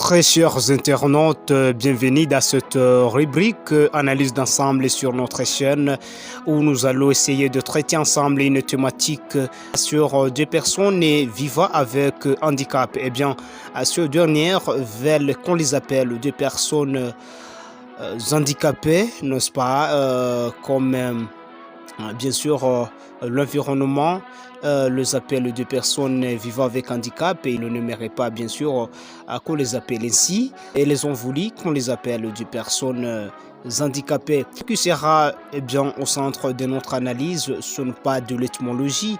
Très chers internautes, bienvenue dans cette rubrique analyse d'ensemble sur notre chaîne où nous allons essayer de traiter ensemble une thématique sur des personnes vivant avec handicap. Eh bien, ces dernières veulent qu'on les appelle des personnes handicapées, n'est-ce pas, comme bien sûr l'environnement les appelle de personnes vivant avec handicap et ils n'aimeraient pas bien sûr qu'on les appelle ainsi et ils ont voulu qu'on les appelle de personnes handicapées. Ce qui sera bien au centre de notre analyse, ce n'est pas de l'étymologie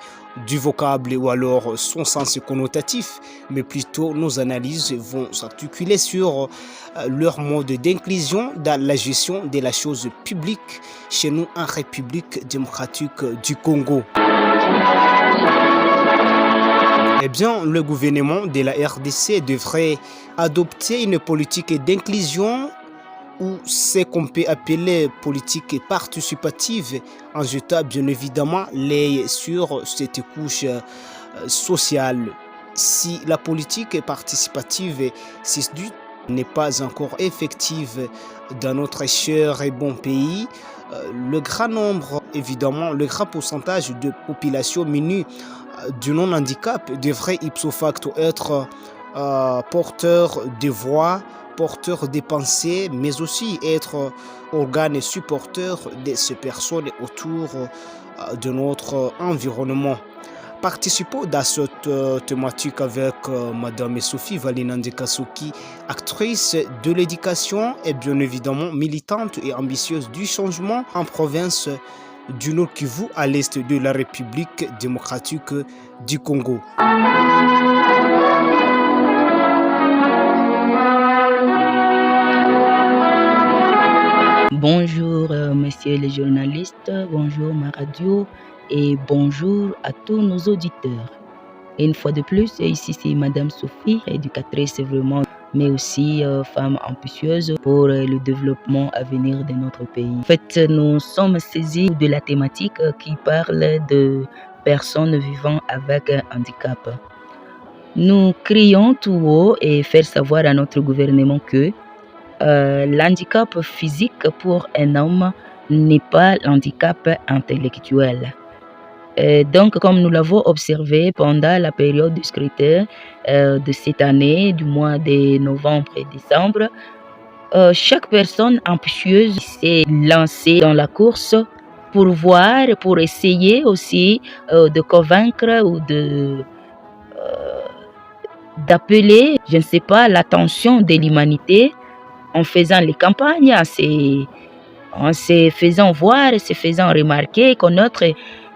du vocable ou alors son sens connotatif, mais plutôt nos analyses vont s'articuler sur leur mode d'inclusion dans la gestion de la chose publique chez nous en République démocratique du Congo. Eh bien, le gouvernement de la RDC devrait adopter une politique d'inclusion ou ce qu'on peut appeler politique participative en jetant bien évidemment l'œil sur cette couche sociale. Si la politique participative n'est pas encore effective dans notre cher et bon pays, le grand nombre, évidemment, le grand pourcentage de population munie du non-handicap devrait ipso facto être porteur de voix, porteur des pensées, mais aussi être organe et supporteur de ces personnes autour de notre environnement. Participons dans cette thématique avec Madame Sophie Valinande Kasuki, actrice de l'éducation et bien évidemment militante et ambitieuse du changement en province du Nord Kivu à l'est de la République démocratique du Congo. Bonjour, messieurs les journalistes, bonjour ma radio et bonjour à tous nos auditeurs. Et une fois de plus, ici c'est Madame Sophie, éducatrice vraiment, mais aussi femme ambitieuse pour le développement à venir de notre pays. En fait, nous sommes saisis de la thématique qui parle de personnes vivant avec un handicap. Nous crions tout haut et faire savoir à notre gouvernement que l'handicap physique pour un homme n'est pas l'handicap intellectuel. Donc, comme nous l'avons observé pendant la période du scrutin de cette année, du mois de novembre et décembre, chaque personne ambitieuse s'est lancée dans la course pour voir, pour essayer aussi de convaincre ou d'appeler, je ne sais pas, l'attention de l'humanité en faisant les campagnes, en se faisant voir, se faisant remarquer, connaître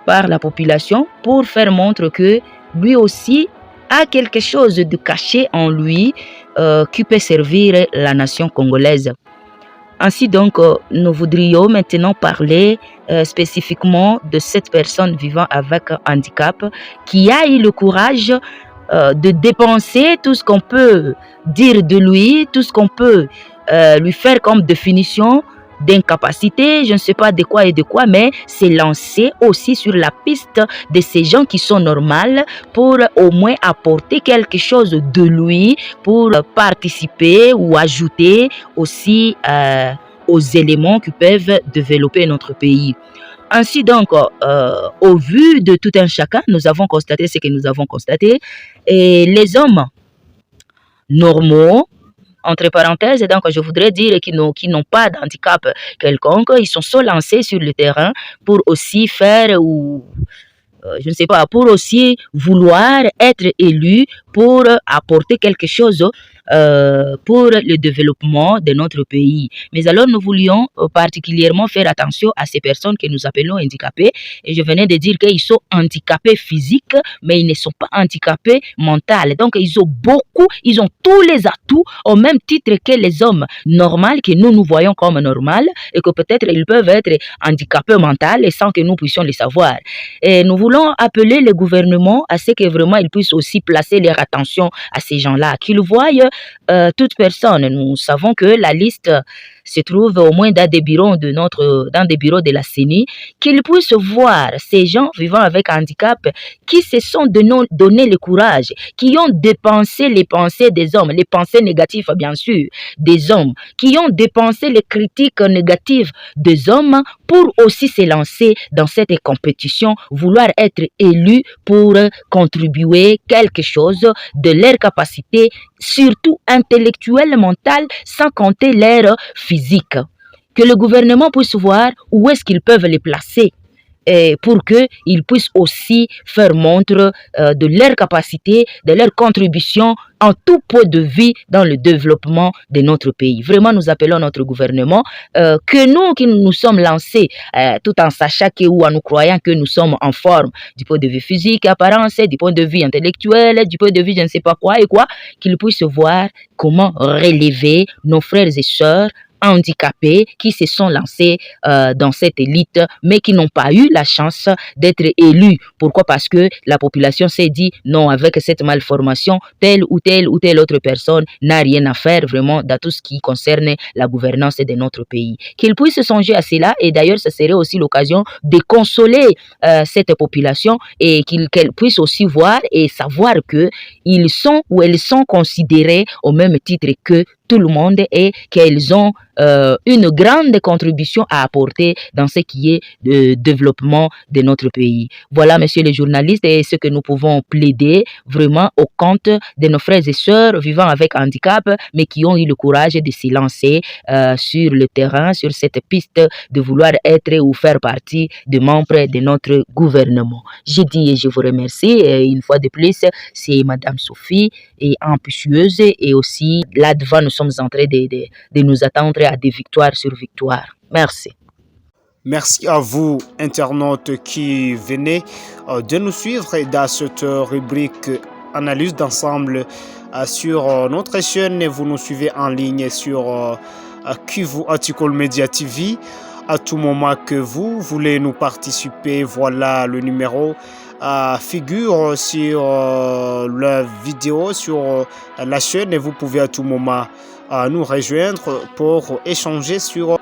par la population pour faire montre que lui aussi a quelque chose de caché en lui qui peut servir la nation congolaise. Ainsi donc, nous voudrions maintenant parler spécifiquement de cette personne vivant avec un handicap qui a eu le courage de dépenser tout ce qu'on peut dire de lui, tout ce qu'on peut lui faire comme définition d'incapacité, je ne sais pas de quoi et de quoi, mais c'est lancer aussi sur la piste de ces gens qui sont normaux pour au moins apporter quelque chose de lui, pour participer ou ajouter aussi aux éléments qui peuvent développer notre pays. Ainsi donc, au vu de tout un chacun, nous avons constaté ce que nous avons constaté, et les hommes normaux, entre parenthèses, donc je voudrais dire qui n'ont pas d'handicap quelconque, ils sont seuls lancés sur le terrain pour aussi faire ou je ne sais pas, pour aussi vouloir être élus pour apporter quelque chose pour le développement de notre pays. Mais alors nous voulions particulièrement faire attention à ces personnes que nous appelons handicapées. Et je venais de dire qu'ils sont handicapés physiques, mais ils ne sont pas handicapés mentaux. Donc ils ont tous les atouts au même titre que les hommes normaux que nous voyons comme normal et que peut-être ils peuvent être handicapés mentaux sans que nous puissions le savoir. Et nous voulons appeler le gouvernement à ce que vraiment ils puissent aussi placer leur attention à ces gens-là, qu'ils voient toute personne. Nous savons que la liste, se trouvent au moins dans des bureaux de la CENI, qu'ils puissent voir ces gens vivant avec handicap qui se sont donné le courage, qui ont dépensé les pensées des hommes, les pensées négatives bien sûr des hommes, qui ont dépensé les critiques négatives des hommes pour aussi se lancer dans cette compétition, vouloir être élus pour contribuer quelque chose de leur capacité, surtout intellectuelle, mentale, sans compter leur physique. Que le gouvernement puisse voir où est-ce qu'ils peuvent les placer pour qu'ils puissent aussi faire montre de leur capacité, de leur contribution en tout point de vue dans le développement de notre pays. Vraiment, nous appelons notre gouvernement que nous qui nous sommes lancés tout en sachant que ou en nous croyant que nous sommes en forme du point de vue physique, apparence, du point de vue intellectuel, du point de vue je ne sais pas quoi et quoi, qu'ils puissent voir comment relever nos frères et sœurs handicapés qui se sont lancés dans cette élite mais qui n'ont pas eu la chance d'être élus. Pourquoi? Parce que la population s'est dit non, avec cette malformation, telle ou telle autre personne n'a rien à faire vraiment dans tout ce qui concerne la gouvernance de notre pays. Qu'ils puissent songer à cela et d'ailleurs ce serait aussi l'occasion de consoler cette population et qu'elle puisse aussi voir et savoir que ils sont ou elles sont considérés au même titre que tout le monde et qu'elles ont une grande contribution à apporter dans ce qui est le développement de notre pays. Voilà, messieurs les journalistes, et ce que nous pouvons plaider vraiment au compte de nos frères et sœurs vivant avec handicap, mais qui ont eu le courage de se lancer sur le terrain, sur cette piste de vouloir être ou faire partie des membres de notre gouvernement. Je dis et je vous remercie. Et une fois de plus, c'est Madame Sophie et ambitieuse et aussi là devant nous sommes en train de nous attendre à des victoires sur victoires. Merci. Merci à vous, internautes, qui venez de nous suivre dans cette rubrique analyse d'ensemble sur notre chaîne. Vous nous suivez en ligne sur Kivu Article Media TV. À tout moment que vous voulez nous participer, voilà le numéro figure sur la vidéo sur la chaîne et vous pouvez à tout moment nous rejoindre pour échanger sur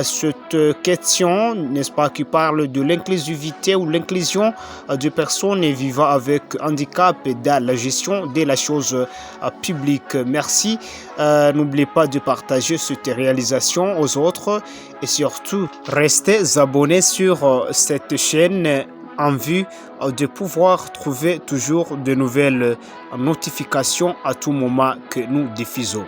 cette question, n'est-ce pas, qui parle de l'inclusivité ou l'inclusion de personnes vivant avec handicap dans la gestion de la chose publique. Merci. N'oubliez pas de partager cette réalisation aux autres et surtout, restez abonnés sur cette chaîne en vue de pouvoir trouver toujours de nouvelles notifications à tout moment que nous diffusons.